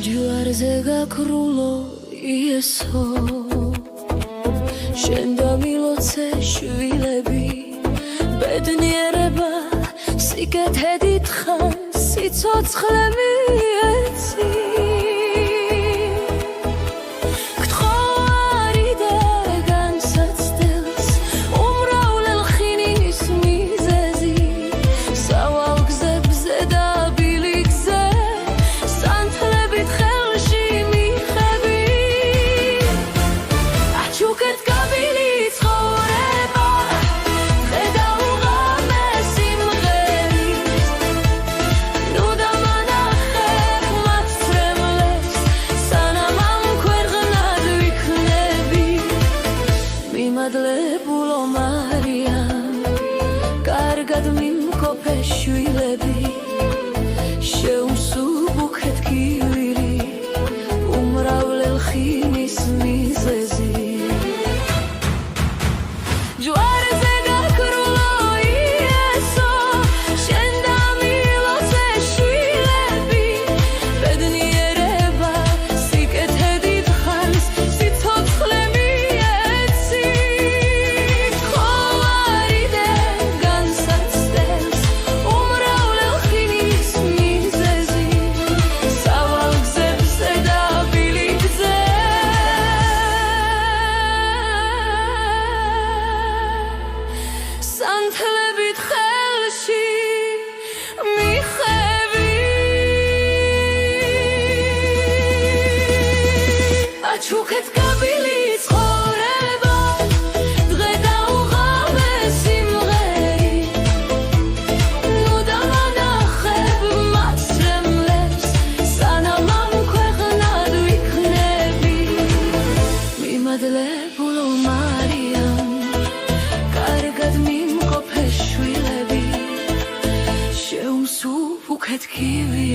ჯვარზე გაქრულო იესო შენ დამილოცე შვილები ბედნიერება სიკეთე დიდხანს სიცოცხლე მიეცი მადლებულო მარიამ კარგად მიმყოფე შვილები შეუმსუბუქეთ გივირი უმრავლელ ხინის მიზეზი ჯვარზე გაქრულო იესო შენ დამილოცე შვილები ბედნიერება სიკეთე დიდხანს სიცოცხლე სანთლებით ხელში მიხევი აჩუქეთ გაბილი ცხოვრება დღე დაუღამე სიმღერი ნუ დამანახებ მაცრემლებს სანამ ამ ქვეყნად ვიქნები მიმადლებულო მარიამ კარგად მიმყოფე შვილები შეუმსუბუქეთ გივი